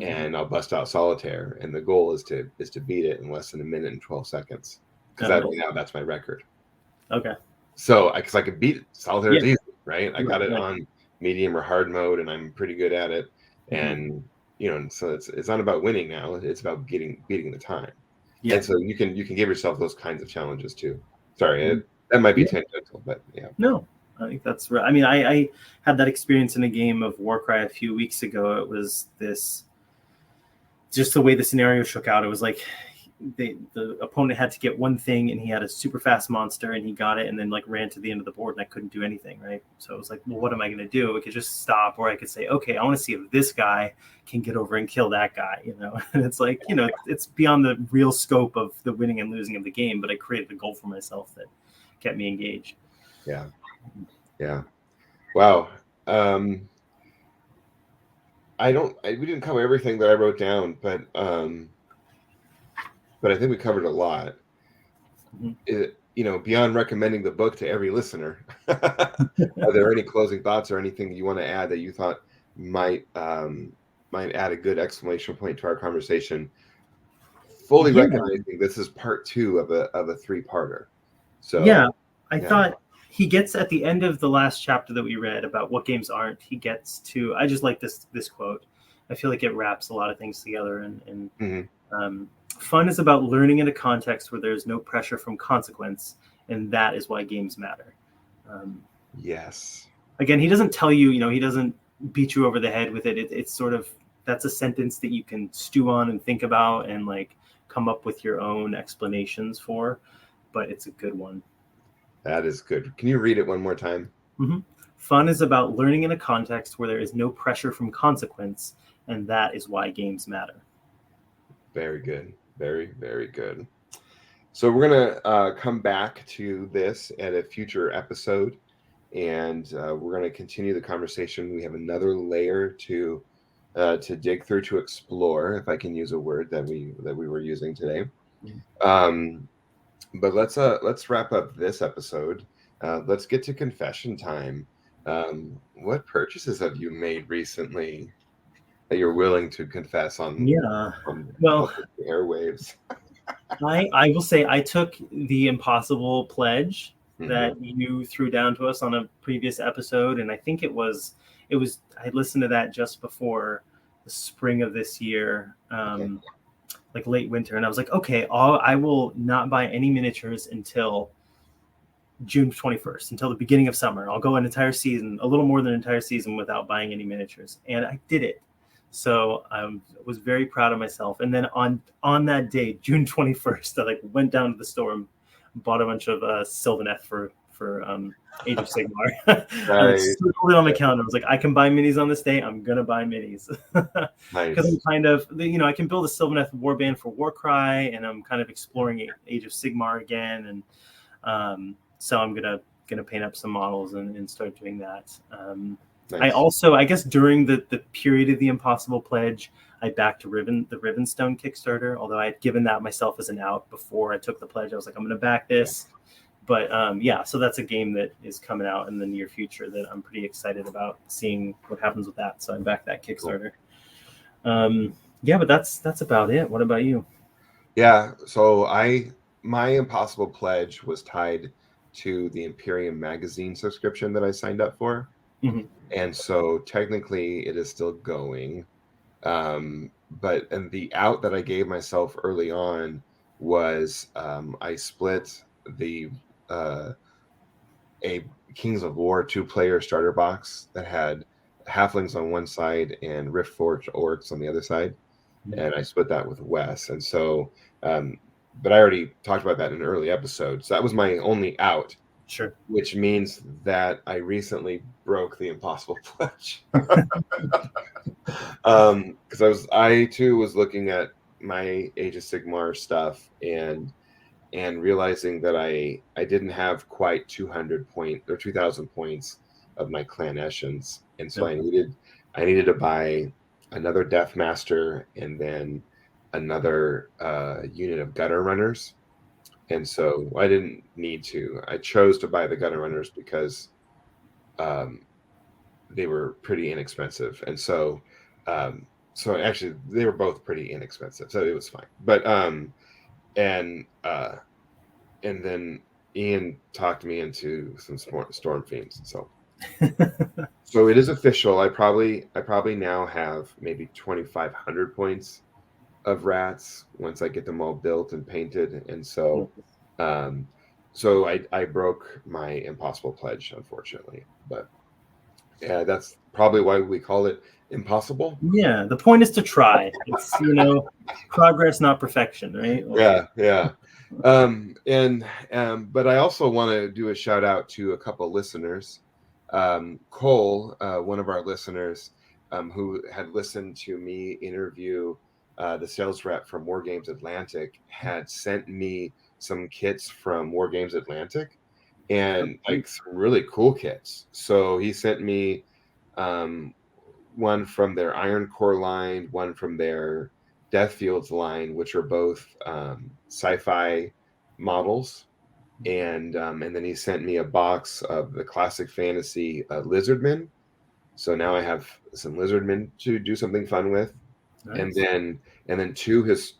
And I'll bust out solitaire. And the goal is to beat it in less than 1 minute and 12 seconds. Because that's my record. Okay. So, because I could beat it. Solitaire is easy, right? I got it on medium or hard mode, and I'm pretty good at it. And, and so it's not about winning now. It's about beating the time. And so you can give yourself those kinds of challenges too. Sorry, that might be tangential, but yeah. No. I think that's right. I mean, I had that experience in a game of Warcry a few weeks ago. It was just the way the scenario shook out. It was like the opponent had to get one thing, and he had a super fast monster, and he got it, and then like ran to the end of the board, and I couldn't do anything, right? So it was like, well, what am I going to do? I could just stop, or I could say, okay, I want to see if this guy can get over and kill that guy, And it's like, it's beyond the real scope of the winning and losing of the game, but I created a goal for myself that kept me engaged. Yeah. Wow. We didn't cover everything that I wrote down, but I think we covered a lot. Beyond recommending the book to every listener, are there any closing thoughts or anything you want to add that you thought might add a good exclamation point to our conversation? Fully recognizing this is part 2 of a 3-parter. So I thought he gets at the end of the last chapter that we read about what games aren't. He gets to, I just like this quote. I feel like it wraps a lot of things together. And Mhm. fun is about learning in a context where there's no pressure from consequence, and that is why games matter. Um, Yes. Again, he doesn't tell you, he doesn't beat you over the head with it. It's sort of, that's a sentence that you can stew on and think about and like come up with your own explanations for, but it's a good one. That is good. Can you read it one more time? Mm-hmm. Fun is about learning in a context where there is no pressure from consequence, and that is why games matter. Very good. Very, very good. So we're going to come back to this at a future episode, and we're going to continue the conversation. We have another layer to dig through, to explore, if I can use a word that we were using today. But let's wrap up this episode. Let's get to confession time. What purchases have you made recently that you're willing to confess Yeah. on Well, public airwaves? I will say I took the impossible pledge Mhm. that you threw down to us on a previous episode, and I think it was I listened to that just before the spring of this year, Okay. like late winter, and I was like, okay, I will not buy any miniatures until June 21st, until the beginning of summer. I'll go an entire season, a little more than an entire season, without buying any miniatures, and I did it. So I was very proud of myself. And then on that day, June 21st, I like went down to the store and bought a bunch of Sylvaneth for Age of Sigmar. I like Nice. circled it on my calendar. I was like, I can buy minis on this day. I'm gonna buy minis because I'm Nice. kind of, I can build a Sylvaneth warband for Warcry, and I'm kind of exploring Age of Sigmar again, and so I'm gonna paint up some models and start doing that. I Nice. also, I guess, during the period of the Impossible Pledge, I backed the Rivenstone Kickstarter. Although I had given that myself as an out before I took the pledge, I was like, I'm going to back this. But yeah, so that's a game that is coming out in the near future that I'm pretty excited about seeing what happens with that. So I backed that Kickstarter. Yeah, but that's about it. What about you? Yeah. So my Impossible Pledge was tied to the Imperium magazine subscription that I signed up for. Mm-hmm. And so technically it is still going. But and the out that I gave myself early on was I split the a Kings of War 2-player starter box that had halflings on one side and Riftforged orcs on the other side, and I split that with Wes. And so, but I already talked about that in an early episode, so that was my only out. Sure. Which means that I recently broke the Impossible Pledge. Because I too was looking at my Age of Sigmar stuff and realizing that I didn't have quite 2,000 points of my clan Eshens, and so I needed to buy another Death Master and then another unit of Gutter Runners. And so I didn't need to. I chose to buy the Gutter Runners because um, they were pretty inexpensive, and so actually they were both pretty inexpensive, so it was fine. But and and then Ian talked me into some Storm Fiends. So it is official. I probably now have maybe 2,500 points of rats once I get them all built and painted, and um, so I broke my Impossible Pledge, unfortunately. But yeah, that's probably why we call it impossible. Yeah, the point is to try. It's progress, not perfection, right? Like, Yeah. And but I also want to do a shout out to a couple listeners. Cole, one of our listeners, who had listened to me interview the sales rep from War Games Atlantic, had sent me some kits from War Games Atlantic, and like some really cool kits. So he sent me um, one from their Iron Core line, one from their Deathfields line, which are both sci-fi models, and then he sent me a box of the classic fantasy Lizardmen. So now I have some Lizardmen to do something fun with, and nice. then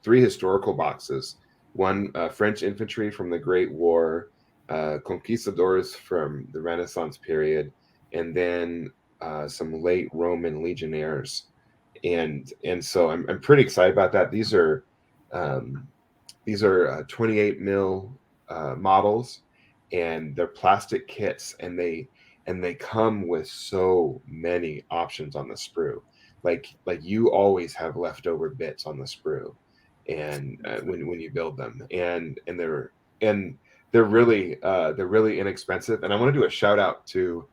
three historical boxes. One French infantry from the Great War, conquistadors from the Renaissance period, and then some late Roman legionnaires. and so I'm pretty excited about that. These are 28 mil models, and they're plastic kits, and they come with so many options on the sprue. Like you always have leftover bits on the sprue, and when you build them, and they're really inexpensive. And I want to do a shout out to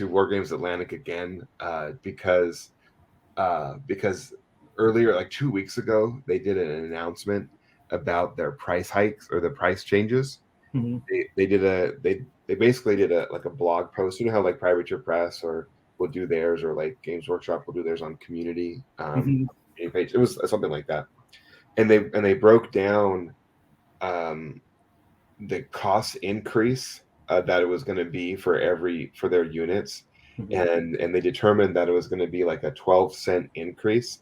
War Games Atlantic again, because earlier, like 2 weeks ago, they did an announcement about their price hikes or the price changes. Mhm. They basically did a like a blog post. You know how like Privateer Press or will do theirs, or like Games Workshop will do theirs on community Mhm. page. It was something like that, and they broke down um, the cost increase that it was going to be for their units, Mhm. and they determined that it was going to be like a 12-cent increase.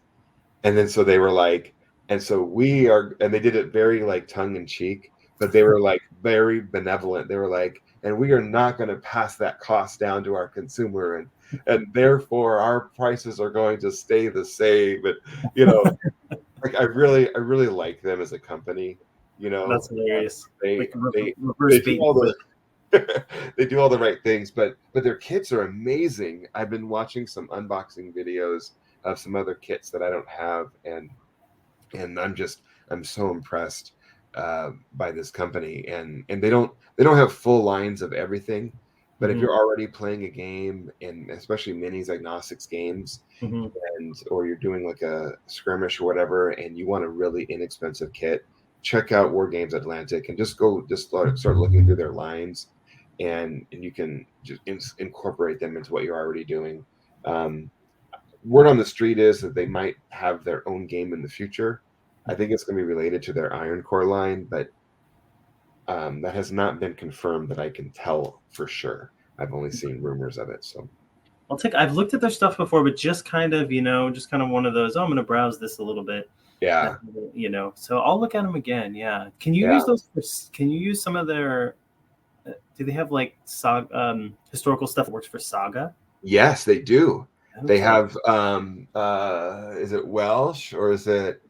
And then so they were like, and so we are, and they did it very like tongue in cheek, but they were like very benevolent. They were like, and we are not going to pass that cost down to our consumer, and therefore our prices are going to stay the same. But you know, like I really like them as a company. You know, That's hilarious. they Like they reverse they do bait. all the they do all the right things, but their kits are amazing. I've been watching some unboxing videos of some other kits that I don't have, and I'm so impressed by this company. And they don't have full lines of everything, but if Mhm. you're already playing a game, and especially minis agnostics games, Mhm. and or you're doing like a skirmish or whatever, and you want a really inexpensive kit, check out War Games Atlantic and just start looking through their lines, and you can just incorporate them into what you're already doing. Um, Word on the street is that they might have their own game in the future. I think it's going to be related to their Iron Core line, but that has not been confirmed that I can tell for sure. I've only seen rumors of it. So I've looked at their stuff before, but just kind of, just kind of one of those, oh, I'm going to browse this a little bit. yeah, So I'll look at them again. Yeah. Can you yeah, use can you use some of their, do they have like historical stuff that works for Saga? yes, they do. They Okay. have is it Welsh or is it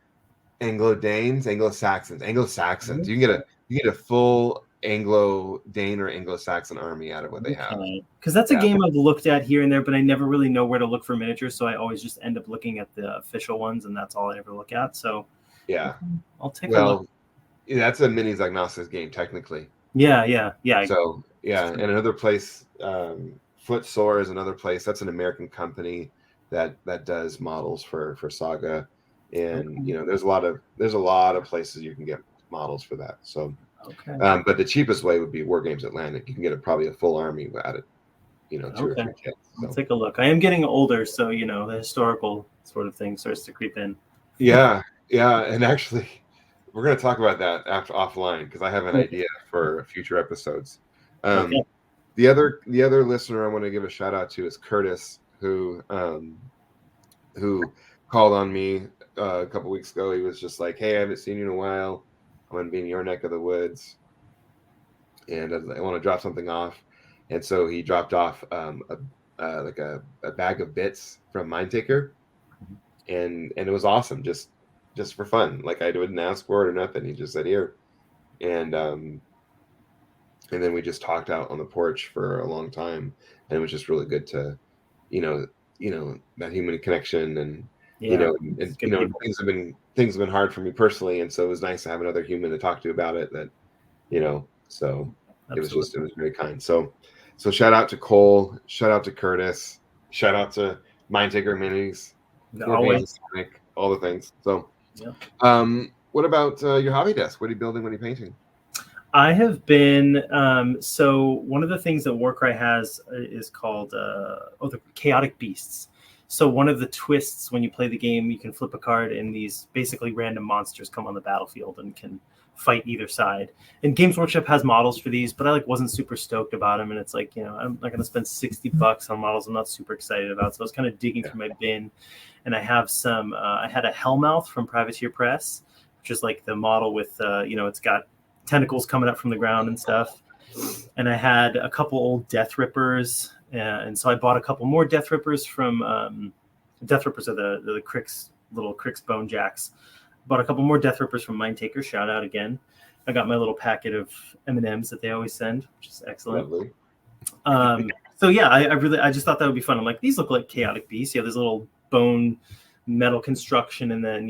Anglo-Danes, Anglo-Saxons, Anglo-Saxons. You get a full Anglo-Dane or Anglo-Saxon army out of what they have. Okay. Because that's a Yeah, game I've looked at here and there, but I never really know where to look for miniatures. So I always just end up looking at the official ones, and that's all I ever look at. So yeah. okay, I'll take a look. Well, yeah, that's a minis agnostics game technically. Yeah, yeah, yeah. So yeah, and another place, Footsore is another place. That's an American company that does models for Saga, and Okay. there's a lot of places you can get models for that. So, Okay. but the cheapest way would be War Games Atlantic. You can get probably a full army out of two or Okay. three kits. I'll So take a look. I am getting older, so the historical sort of thing starts to creep in. yeah, yeah, and actually, we're gonna talk about that after offline because I have an Okay. idea for future episodes. Okay. Um, the other listener I want to give a shout out to is Curtis, who called on me a couple weeks ago. He was just like, "Hey, I haven't seen you in a while. I'm gonna be in your neck of the woods, and I want to drop something off." And so he dropped off like a bag of bits from Mindtaker, and it was awesome, just for fun. Like I didn't ask for it or nothing. He just said here, and and then we just talked out on the porch for a long time, and it was just really good to, you know, that human connection, and Yeah. It's and good people. things have been hard for me personally, and so it was nice to have another human to talk to about it. So it Absolutely. was very kind. So shout out to Cole, shout out to Curtis, shout out to Mindtaker Minis, War Always. Games, Comic, all the things. So, Yeah. what about your hobby desk? What are you building? What are you painting? I have been so one of the things that Warcry has is called the chaotic beasts. So one of the twists when you play the game, you can flip a card and these basically random monsters come on the battlefield and can fight either side. And Games Workshop has models for these, but I wasn't super stoked about them. And it's like, I'm not going to spend $60 on models I'm not super excited about. So I was kind of digging Yeah. through my bin, and I have some. I had a Hellmouth from Privateer Press, which is like the model with it's got tentacles coming up from the ground and stuff. And I had a couple old Death Rippers, and so I bought a couple more Death Rippers from Death Rippers are the Cricks, little Cricks Bone Jacks. Bought a couple more Death Rippers from Mind Taker. Shout out again. I got my little packet of M&Ms that they always send, which is excellent. Lovely. So yeah, I just thought that would be fun. I'm like, these look like chaotic beasts. You have this little bone metal construction, and then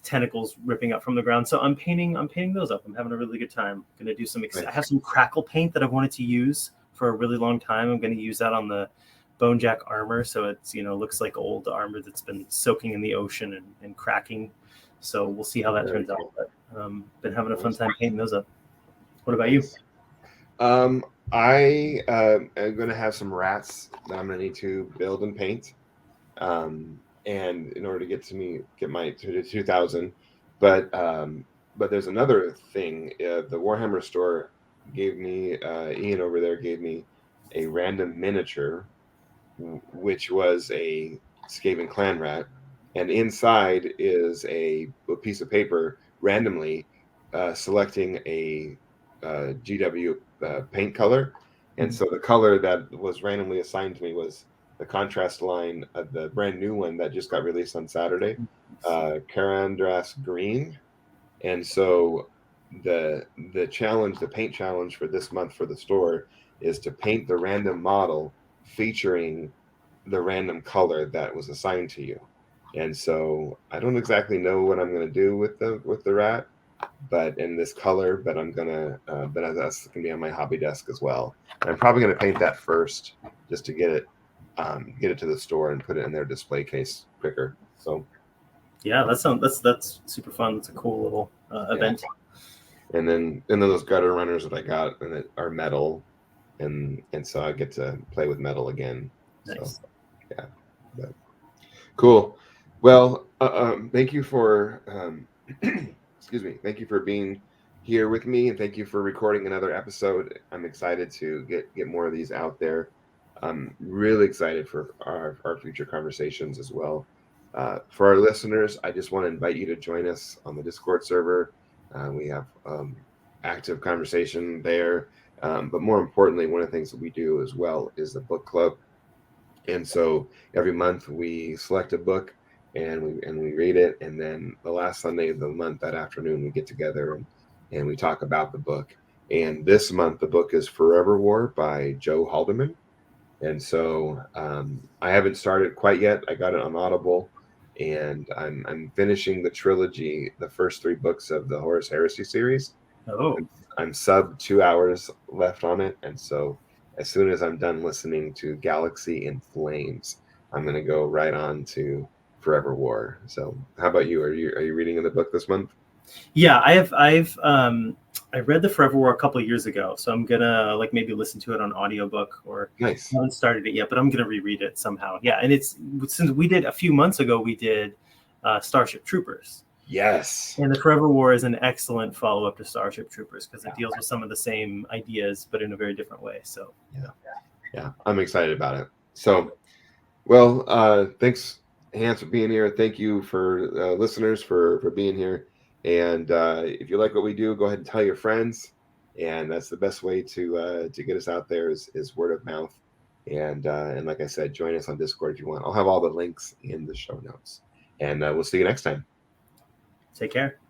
tentacles ripping up from the ground. So I'm painting those up. I'm having a really good time. I'm gonna do some. I have some crackle paint that I've wanted to use for a really long time. I'm gonna use that on the Bone Jack armor, so it's looks like old armor that's been soaking in the ocean and cracking. So we'll see how that turns out. But been having a fun time painting those up. What about you? I am going to have some rats that I'm going to need to build and paint, and in order to get my to 2,000. But there's another thing. The Warhammer store gave me Ian over there gave me a random miniature, which was a Skaven clan rat, and inside is a piece of paper randomly selecting a GW paint color. And so the color that was randomly assigned to me was the contrast line of the brand new one that just got released on Saturday, Karandras Green. And so the challenge, the paint challenge for this month for the store is to paint the random model featuring the random color that was assigned to you. And so I don't exactly know what I'm going to do with the rat, but in this color, but I'm gonna but that's gonna be on my hobby desk as well. And I'm probably gonna paint that first just to get it to the store and put it in their display case quicker. So yeah, that's super fun. It's a cool little event. And then those gutter runners that I got and that are metal, and so I get to play with metal again. Nice. So yeah, but cool. Well, thank you for excuse me. Thank you for being here with me, and thank you for recording another episode. I'm excited to get more of these out there. I'm really excited for our future conversations as well. For our listeners, I just want to invite you to join us on the Discord server. We have active conversation there. But more importantly, one of the things that we do as well is the book club. And so every month we select a book and we read it, and then the last Sunday of the month, that afternoon, we get together and we talk about the book. And this month the book is Forever War by Joe Haldeman. And so I haven't started quite yet. I got it on Audible, and I'm finishing the trilogy, the first 3 books of the Horus Heresy series. I'm sub 2 hours left on it, and so as soon as I'm done listening to Galaxy in Flames, I'm going to go right on to Forever War. So how about you? Are you reading the book this month? Yeah, I read the Forever War a couple of years ago, so I'm gonna maybe listen to it on audiobook, or nice. I haven't started it yet, but I'm gonna reread it somehow. Yeah, and it's since we did a few months ago, we did Starship Troopers. Yes. And the Forever War is an excellent follow-up to Starship Troopers because it deals with some of the same ideas, but in a very different way. So yeah, I'm excited about it. So, well, thanks, Hans, for being here. Thank you for listeners for being here. And if you like what we do, go ahead and tell your friends. And that's the best way to get us out there is word of mouth. And like I said, join us on Discord if you want. I'll have all the links in the show notes. And we'll see you next time. Take care.